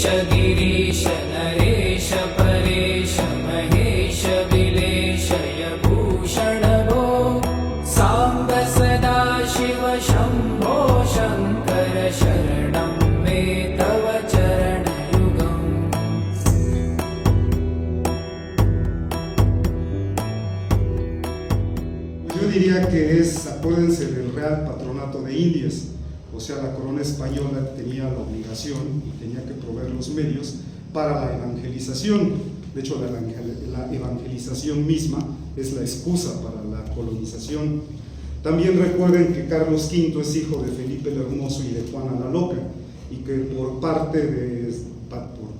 ईश गिरीश नरेश परेश महेश विलेशय भूषण भो साम्ब सदा शिव शम्भो शङ्कर शरणं मे तव चरणयुगम्। Yo diría que acuérdense del Real Patronato de Indias, o sea, la corona española tenía la obligación y tenía que proveer los medios para la evangelización. De hecho, la evangelización misma es la excusa para la colonización. También recuerden que Carlos V es hijo de Felipe el Hermoso y de Juana la Loca, y que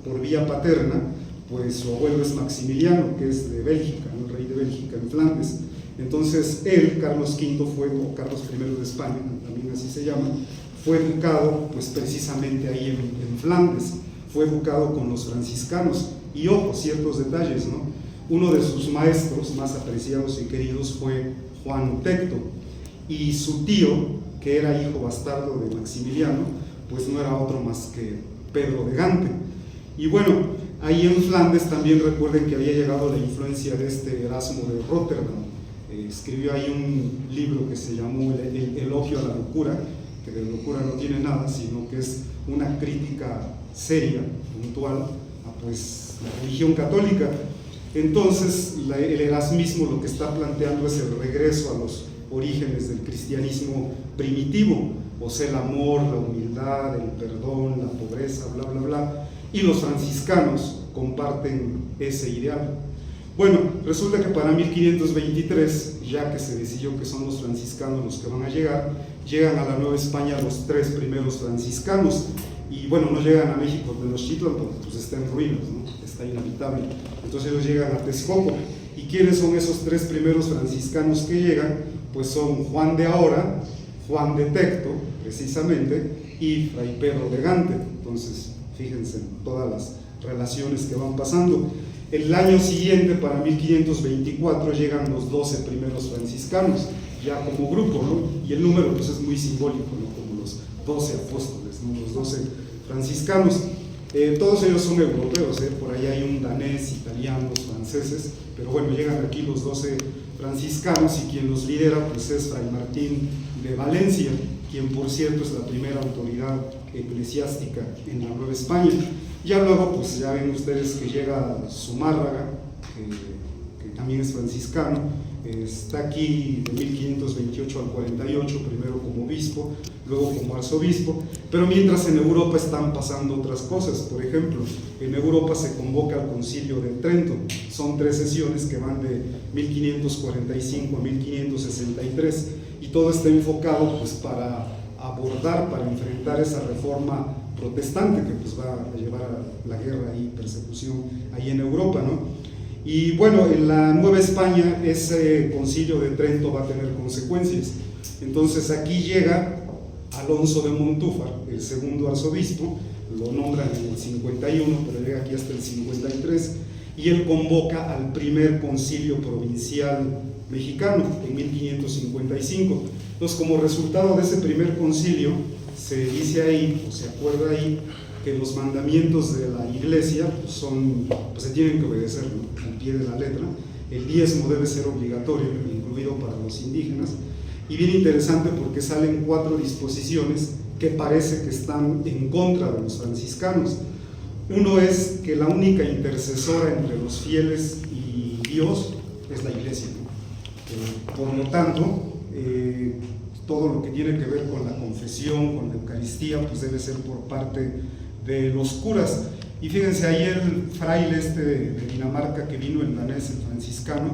por vía paterna, pues su abuelo es Maximiliano, que es de Bélgica, el rey de Bélgica en Flandes. Entonces él, Carlos V, o Carlos I de España, también así se llama, fue educado pues precisamente ahí en Flandes, fue educado con los franciscanos. Y ojo, ciertos detalles, ¿no? Uno de sus maestros más apreciados y queridos fue Juan Tecto, y su tío, que era hijo bastardo de Maximiliano, pues no era otro más que Pedro de Gante. Y bueno, ahí en Flandes también recuerden que había llegado la influencia de este Erasmo de Rotterdam. Escribió ahí un libro que se llamó El elogio a la locura, que de locura no tiene nada, sino que es una crítica seria, puntual, a pues la religión católica. Entonces el erasmismo lo que está planteando es el regreso a los orígenes del cristianismo primitivo, o sea, el amor, la humildad, el perdón, la pobreza, bla, bla, bla, y los franciscanos comparten ese ideal. Bueno, resulta que para 1523, ya que se decidió que son los franciscanos los que van a llegar, llegan a la Nueva España los 3 primeros franciscanos, y bueno, no llegan a México de los Tenochtitlan porque pues está en ruinas, ¿no? Está inhabitable. Entonces ellos llegan a Texcoco. ¿Y quiénes son esos 3 primeros franciscanos que llegan? Pues son Juan de Ahora, Juan de Tecto, precisamente, y Fray Pedro de Gante. Entonces, fíjense en todas las relaciones que van pasando. El año siguiente, para 1524, llegan los 12 primeros franciscanos, ya como grupo, ¿no? Y el número pues es muy simbólico, ¿no? Como los 12 apóstoles, ¿no? Los 12 franciscanos. Todos ellos son europeos, por ahí hay un danés, italianos, franceses, pero bueno, llegan aquí los 12 franciscanos, y quien los lidera pues es Fray Martín de Valencia, quien por cierto es la primera autoridad eclesiástica en la Nueva España. Ya luego pues ya ven ustedes que llega Zumárraga, que también es franciscano, está aquí de 1528 al 48, primero como obispo, luego como arzobispo, pero mientras en Europa están pasando otras cosas. Por ejemplo, en Europa se convoca al Concilio de Trento, son 3 sesiones que van de 1545 a 1563, y todo está enfocado pues para abordar, para enfrentar esa reforma protestante que pues va a llevar a la guerra y persecución ahí en Europa, ¿no? Y bueno, en la Nueva España ese Concilio de Trento va a tener consecuencias. Entonces aquí llega Alonso de Montúfar, el segundo arzobispo, lo nombran en el 51, pero llega aquí hasta el 53, y él convoca al primer concilio provincial mexicano en 1555. Entonces, como resultado de ese primer concilio, se dice ahí, o se acuerda ahí, que los mandamientos de la iglesia pues se tienen que obedecer, ¿no? Al pie de la letra. El diezmo debe ser obligatorio, incluido para los indígenas. Y bien interesante porque salen 4 disposiciones que parece que están en contra de los franciscanos. Uno es que la única intercesora entre los fieles y Dios es la iglesia, ¿no? Por lo tanto, todo lo que tiene que ver con la confesión, con la Eucaristía, pues debe ser por parte de los curas. Y fíjense, ahí el fraile de Dinamarca que vino, el danés, el franciscano,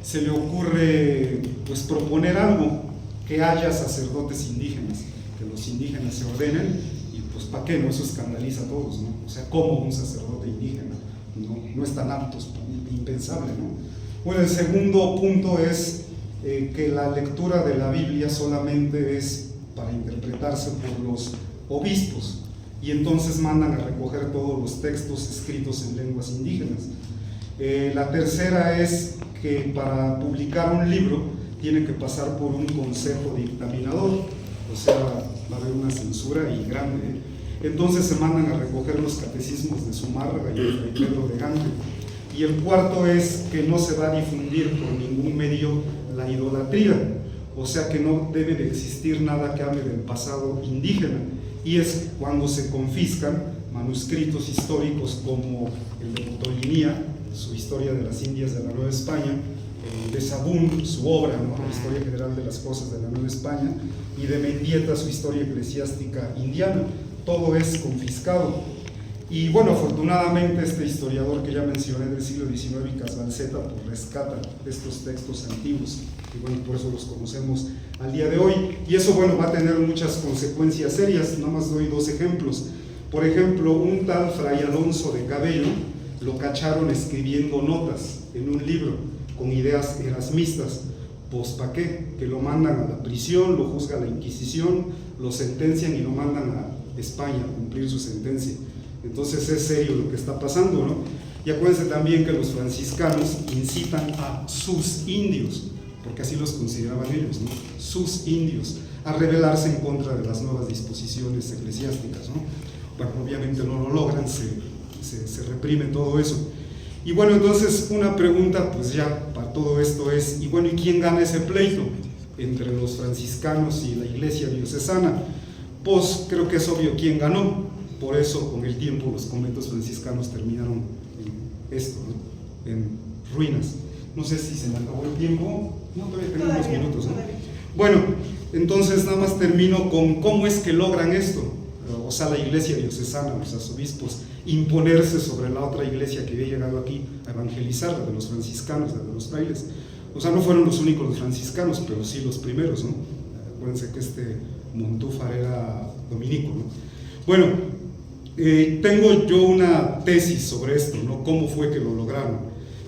se le ocurre pues proponer algo, que haya sacerdotes indígenas, que los indígenas se ordenen, y pues ¿para qué? No, eso escandaliza a todos, ¿no? O sea, ¿cómo un sacerdote indígena? No están aptos, impensable, ¿no? Bueno, el segundo punto es que la lectura de la Biblia solamente es para interpretarse por los obispos, y entonces mandan a recoger todos los textos escritos en lenguas indígenas. La tercera es que para publicar un libro tiene que pasar por un consejo dictaminador, o sea, va a haber una censura y grande. Entonces se mandan a recoger los catecismos de Zumárraga y de Fray Pedro de Gante. Y el cuarto es que no se va a difundir por ningún medio la idolatría, o sea que no debe de existir nada que hable del pasado indígena, y es cuando se confiscan manuscritos históricos como el de Motolinía, su Historia de las Indias de la Nueva España, de Sahagún, su obra, ¿no?, la Historia General de las Cosas de la Nueva España, y de Mendieta, su Historia Eclesiástica Indiana. Todo es confiscado. Y bueno, afortunadamente este historiador que ya mencioné del siglo XIX, Casbalceta, pues rescata estos textos antiguos, y bueno, por eso los conocemos al día de hoy. Y eso, bueno, va a tener muchas consecuencias serias. Nada más doy dos ejemplos. Por ejemplo, un tal Fray Alonso de Cabello lo cacharon escribiendo notas en un libro con ideas erasmistas. Pues ¿para qué? Que lo mandan a la prisión, lo juzga la Inquisición, lo sentencian y lo mandan a España a cumplir su sentencia. Entonces es serio lo que está pasando, ¿no? Y acuérdense también que los franciscanos incitan a sus indios, porque así los consideraban ellos, ¿no?, sus indios, a rebelarse en contra de las nuevas disposiciones eclesiásticas, ¿no? Bueno, obviamente no lo logran, se reprime todo eso. Y bueno, entonces una pregunta pues ya para todo esto es, y bueno, ¿y quién gana ese pleito entre los franciscanos y la iglesia diocesana? Pues creo que es obvio quién ganó. Por eso con el tiempo los conventos franciscanos terminaron en esto, ¿no?, en ruinas. No sé si se me acabó el tiempo, no, todavía tengo unos minutos, ¿no? Bueno, entonces nada más termino con cómo es que logran esto. O sea, la iglesia diocesana, los arzobispos, imponerse sobre la otra iglesia que había llegado aquí a evangelizar, la de los franciscanos, la de los frailes. O sea, no fueron los únicos los franciscanos, pero sí los primeros, ¿no? Acuérdense que Montúfar era dominico, ¿no? Bueno, tengo yo una tesis sobre esto, ¿no?, cómo fue que lo lograron.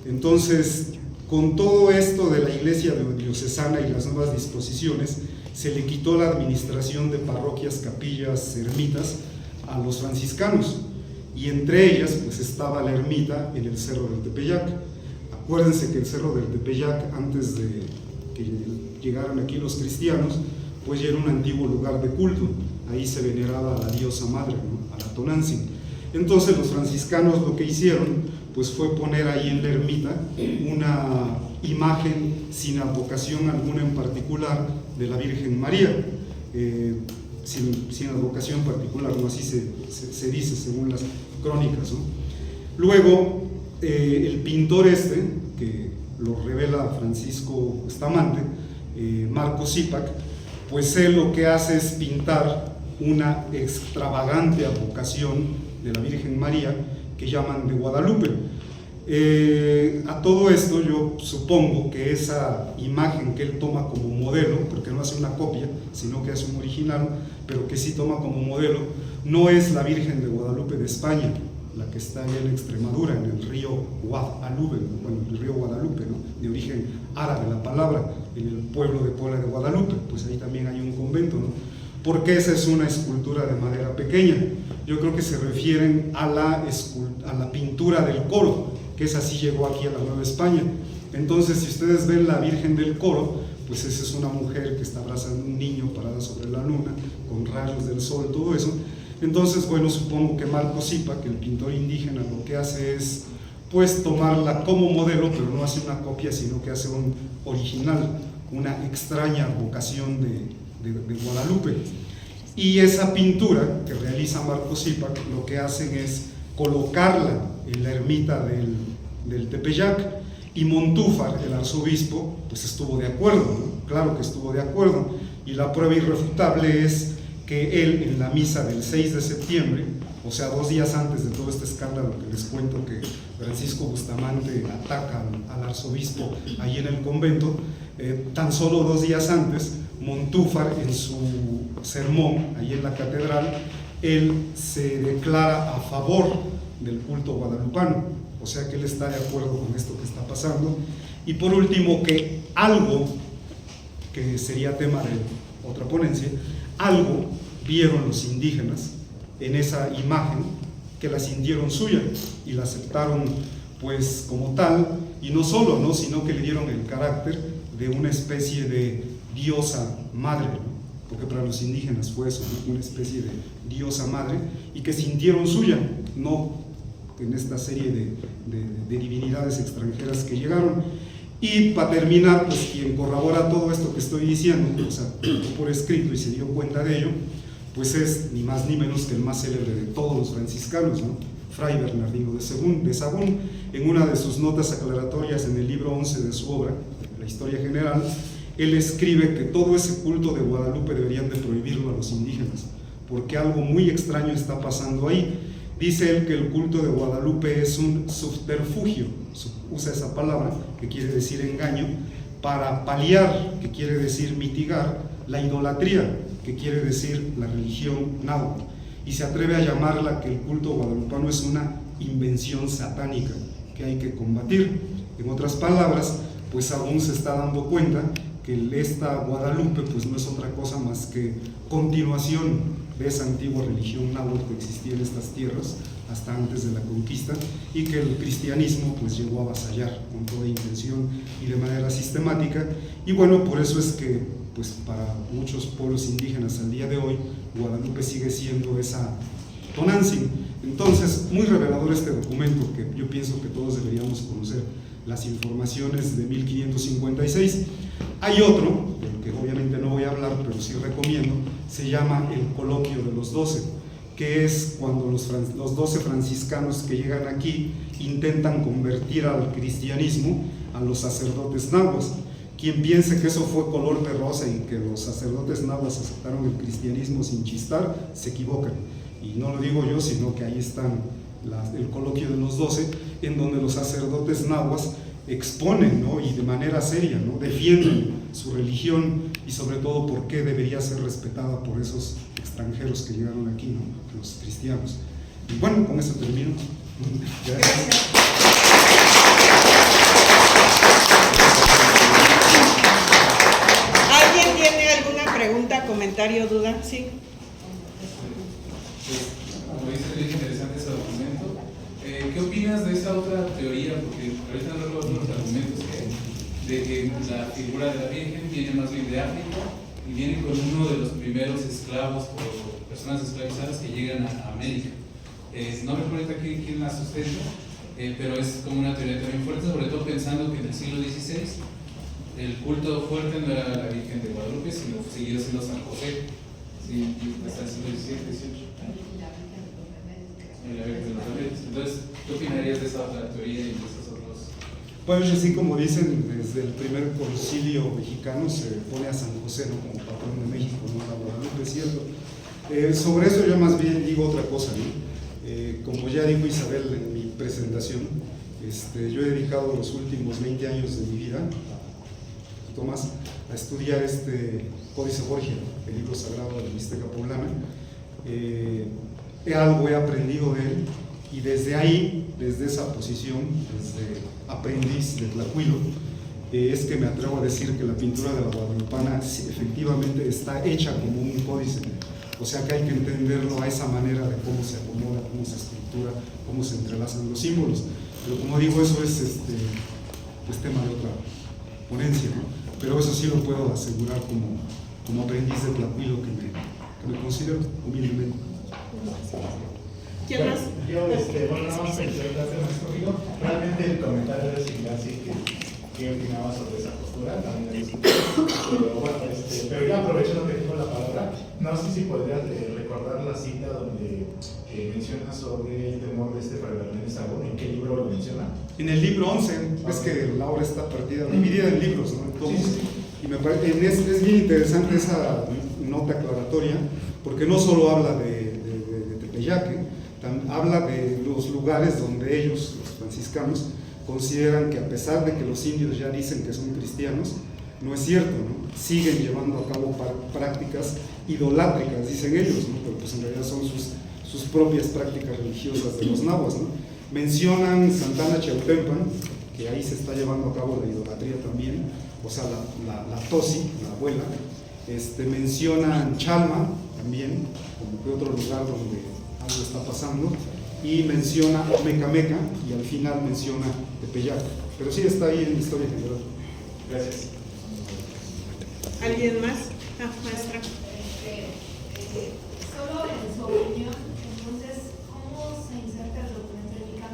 Entonces, con todo esto de la iglesia diocesana y las nuevas disposiciones, se le quitó la administración de parroquias, capillas, ermitas a los franciscanos, y entre ellas pues estaba la ermita en el Cerro del Tepeyac. Acuérdense que el Cerro del Tepeyac, antes de que llegaran aquí los cristianos, pues ya era un antiguo lugar de culto. Ahí se veneraba a la diosa madre, ¿no?, a la Tonantzin. Entonces los franciscanos lo que hicieron pues fue poner ahí en la ermita una imagen sin advocación alguna en particular de la Virgen María, sin advocación particular, ¿no?, así se dice según las crónicas, ¿no? Luego el pintor que lo revela Francisco Bustamante, Marco Zipac, pues él lo que hace es pintar una extravagante advocación de la Virgen María que llaman de Guadalupe. A todo esto yo supongo que esa imagen que él toma como modelo, porque no hace una copia, sino que hace un original, pero que sí toma como modelo, no es la Virgen de Guadalupe de España, la que está allá en Extremadura, en el río Guadalupe, bueno, el río Guadalupe, ¿no?, de origen árabe la palabra, en el pueblo de Puebla de Guadalupe, pues ahí también hay un convento, ¿no? Porque esa es una escultura de madera pequeña. Yo creo que se refieren a la pintura del coro, que esa sí llegó aquí a la Nueva España. Entonces, si ustedes ven la Virgen del Coro, pues esa es una mujer que está abrazando a un niño parada sobre la luna, con rayos del sol, todo eso. Entonces, bueno, supongo que Marco Zipac, el pintor indígena, lo que hace es pues tomarla como modelo, pero no hace una copia, sino que hace un original, una extraña vocación de Guadalupe. Y esa pintura que realiza Marco Zipac, lo que hacen es colocarla en la ermita del Tepeyac, y Montúfar, el arzobispo, pues estuvo de acuerdo, ¿no? Claro que estuvo de acuerdo, y la prueba irrefutable es que él en la misa del 6 de septiembre, o sea 2 días antes de todo este escándalo que les cuento, que Francisco Bustamante ataca al arzobispo ahí en el convento, tan solo 2 días antes, Montúfar en su sermón ahí en la catedral, él se declara a favor del culto guadalupano, o sea que él está de acuerdo con esto que está pasando. Y por último, que algo, que sería tema de otra ponencia, algo vieron los indígenas en esa imagen que la sintieron suya y la aceptaron pues como tal, y no solo, ¿no?, sino que le dieron el carácter de una especie de diosa madre, ¿no?, porque para los indígenas fue eso, ¿no? Una especie de diosa madre, y que sintieron suya, no en esta serie de divinidades extranjeras que llegaron. Y para terminar, pues quien corrobora todo esto que estoy diciendo, o sea, por escrito y se dio cuenta de ello, pues es ni más ni menos que el más célebre de todos los franciscanos, ¿no? Fray Bernardino de Sahagún. En una de sus notas aclaratorias en el libro 11 de su obra, La Historia General, él escribe que todo ese culto de Guadalupe deberían de prohibirlo a los indígenas, porque algo muy extraño está pasando ahí. Dice él que el culto de Guadalupe es un subterfugio, usa esa palabra, que quiere decir engaño, para paliar, que quiere decir mitigar, la idolatría, que quiere decir la religión náhuatl, y se atreve a llamarla que el culto guadalupano es una invención satánica que hay que combatir. En otras palabras, pues aún se está dando cuenta que esta Guadalupe pues no es otra cosa más que continuación de esa antigua religión náhuatl que existía en estas tierras hasta antes de la conquista, y que el cristianismo pues llegó a avasallar con toda intención y de manera sistemática. Y bueno, por eso es que pues para muchos pueblos indígenas al día de hoy Guadalupe sigue siendo esa Tonantzin. Entonces, muy revelador este documento, que yo pienso que todos deberíamos conocer las informaciones de 1556. Hay otro, del que obviamente no voy a hablar, pero sí recomiendo, se llama El Coloquio de los 12, que es cuando los 12 franciscanos que llegan aquí intentan convertir al cristianismo a los sacerdotes nahuas. Quien piense que eso fue color de rosa y que los sacerdotes nahuas aceptaron el cristianismo sin chistar, se equivocan. Y no lo digo yo, sino que ahí están el Coloquio de los 12, en donde los sacerdotes nahuas exponen, ¿no? Y de manera seria, ¿no? Defienden su religión y sobre todo por qué debería ser respetada por esos extranjeros que llegaron aquí, ¿no? Los cristianos. Y bueno, con eso termino. Gracias. ¿Alguien tiene alguna pregunta, comentario, duda? Sí. Como dice, es interesante ese documento. ¿Qué opinas de esa otra teoría? Porque ahorita no recuerdo los argumentos de que la figura de la Virgen viene más bien de África y viene con uno de los primeros esclavos o personas esclavizadas que llegan a América. No recuerdo quién la sustenta, pero es como una teoría también fuerte, sobre todo pensando que en el siglo XVI el culto fuerte no era la Virgen de Guadalupe, sino seguía siendo San José, sí, hasta el siglo XVII, XVIII. Entonces, ¿qué opinarías de esa otra teoría y de esos otros? Pues así como dicen, desde el primer concilio mexicano se pone a San José, ¿no? Como patrón de México, ¿no? La Guadalupe, es cierto. Sobre eso yo más bien digo otra cosa, ¿no? Como ya dijo Isabel en mi presentación, yo he dedicado los últimos 20 años de mi vida, un poquito más, a estudiar este Códice Borgia, el libro sagrado de la Mixteca Poblana. Algo he aprendido de él, y desde ahí, desde esa posición, desde aprendiz de Tlacuilo, es que me atrevo a decir que la pintura de la guadalupana efectivamente está hecha como un códice. O sea que hay que entenderlo a esa manera de cómo se acomoda, cómo se estructura, cómo se entrelazan los símbolos. Pero como digo, eso es pues tema de otra ponencia, ¿no? Pero eso sí lo puedo asegurar como aprendiz de Tlacuilo que me considero humildemente. ¿Quién más? Yo, bueno, nada más conmigo. Realmente el comentario de Ignacio que opinaba sobre esa postura, también lo escuché. Pero bueno, pero ya aprovechando que tengo la palabra, no sé si podrías recordar la cita donde menciona sobre el temor de Fray Bernardino de Sahagún. ¿En qué libro lo menciona? En el libro 11, es que la obra está dividida en libros, ¿no? Entonces, sí. Y me parece, es bien interesante esa nota aclaratoria, porque no solo habla de Tepeyaque, habla de los lugares donde ellos, los franciscanos, consideran que a pesar de que los indios ya dicen que son cristianos, no es cierto, ¿no? Siguen llevando a cabo prácticas idolátricas, dicen ellos, ¿no? Pero pues en realidad son sus propias prácticas religiosas de los nahuas, ¿no? Mencionan Santana Chautempan, que ahí se está llevando a cabo la idolatría también, o sea, la Tosi, la abuela. Mencionan Chalma también, como que otro lugar donde algo está pasando, y menciona Mecameca, y al final menciona Tepeyac. Pero sí está ahí en la historia general. Gracias. ¿Alguien más? Maestra. Solo en su opinión, entonces, ¿cómo se inserta el documento de Nica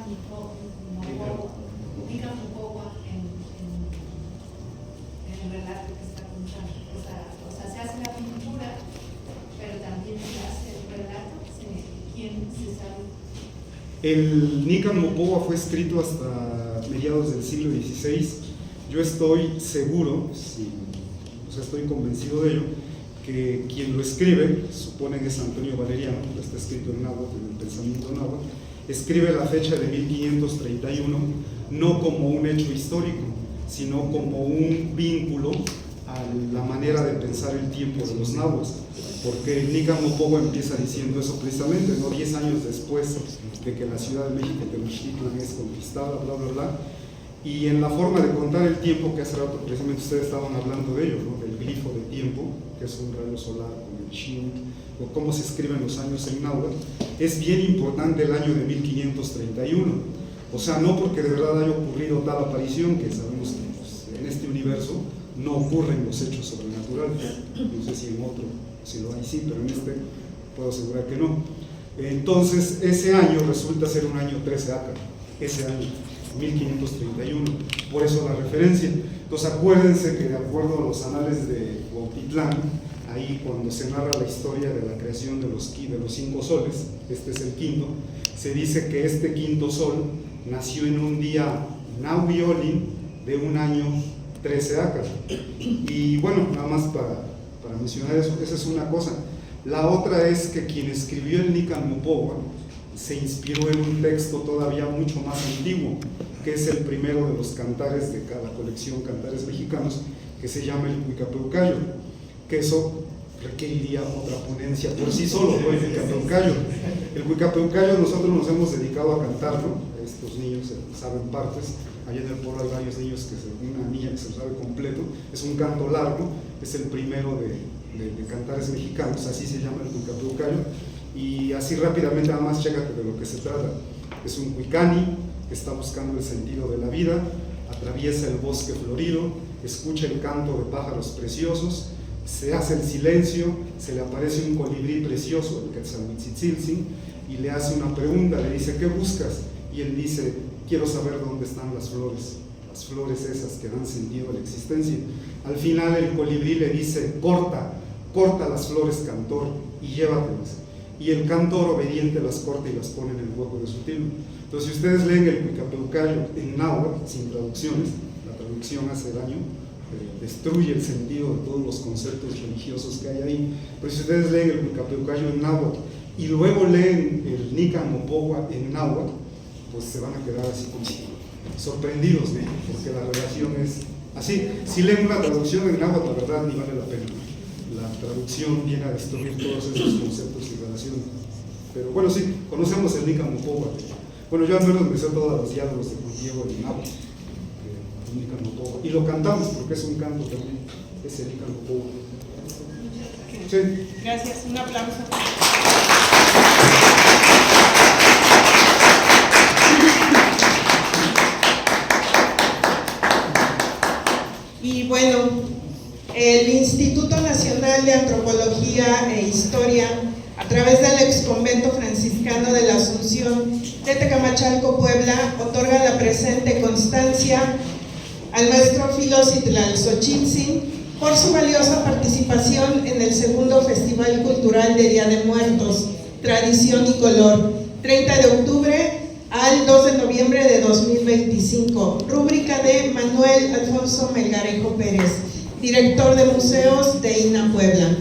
Mopowa en el relato que está contando? O sea, se hace la pintura, pero también se hace el relato. ¿Quién se sabe? El Nica Mopowa fue escrito hasta mediados del siglo XVI. Yo estoy seguro, estoy convencido de ello, que quien lo escribe, suponen que es Antonio Valeriano, está escrito en náhuatl, en el pensamiento náhuatl, escribe la fecha de 1531 no como un hecho histórico, sino como un vínculo a la manera de pensar el tiempo de los náhuatl, porque el Nica Mopowa empieza diciendo eso precisamente, ¿no? 10 años después de que la Ciudad de México, Tenochtitlan, es conquistada, bla, bla, bla. Y en la forma de contar el tiempo, que hace rato precisamente ustedes estaban hablando de ello, ¿no? Del glifo de tiempo, que es un rayo solar con el Shin, o cómo se escriben los años en náhuatl, es bien importante el año de 1531. O sea, no porque de verdad haya ocurrido tal aparición, que sabemos que pues, en este universo no ocurren los hechos sobrenaturales. No sé si en otro, si lo hay sí, pero en este puedo asegurar que no. Entonces, ese año resulta ser un año 13 Acar, ese año, 1531, por eso la referencia. Entonces acuérdense que de acuerdo a los anales de Cuautitlán, ahí cuando se narra la historia de la creación de los 5 soles, este es el quinto, se dice que este quinto sol nació en un día Nahuiolin de un año 13 Acar. Y bueno, nada más para mencionar eso, esa es una cosa. La otra es que quien escribió el Nica Mopowa se inspiró en un texto todavía mucho más antiguo, que es el primero de los cantares de cada colección Cantares Mexicanos, que se llama el Huicapeucayo, que eso requeriría otra ponencia por sí solo, ¿no? El Huicapeucayo. El Huicapeucayo nosotros nos hemos dedicado a cantarlo, estos niños saben partes, allá en el pueblo hay varios niños, una niña que se lo sabe completo, es un canto largo, es el primero de Cantares Mexicanos, así se llama el Huicapeucayo. Y así rápidamente nada más chécate de lo que se trata. Es un huicani que está buscando el sentido de la vida, atraviesa el bosque florido, escucha el canto de pájaros preciosos, se hace el silencio, se le aparece un colibrí precioso, el Quetzalmictzitziltzin, y le hace una pregunta, le dice, ¿qué buscas? Y él dice, quiero saber dónde están las flores esas que dan sentido a la existencia. Al final el colibrí le dice, corta las flores, cantor, y llévatelas. Y el cantor obediente las corta y las pone en el hueco de su tilo. Entonces, si ustedes leen el Huicapeucayo en náhuatl, sin traducciones, la traducción hace daño, destruye el sentido de todos los conceptos religiosos que hay ahí. Pero si ustedes leen el Huicapeucayo en náhuatl y luego leen el Nica Mopowa en náhuatl, pues se van a quedar así como sorprendidos, ¿no? Porque la relación es así. Si leen una traducción en náhuatl, la verdad ni vale la pena. La traducción viene a destruir todos esos conceptos y relaciones. Pero bueno, sí, conocemos el Nica Mopowa. Bueno, yo al menos me sé todos los diálogos de Juan Diego y náhuatl, el Nica Mopowa. Y lo cantamos porque es un canto también, es el Nica Mopowa. Sí. Gracias, un aplauso. Y bueno, el Instituto Nacional de Antropología e Historia, a través del exconvento franciscano de la Asunción de Tecamachalco, Puebla, otorga la presente constancia al maestro Filositlalxochitzin por su valiosa participación en el segundo Festival Cultural de Día de Muertos, Tradición y Color, 30 de octubre al 2 de noviembre de 2025, rúbrica de Manuel Alfonso Melgarejo Pérez, director de museos de INA Puebla.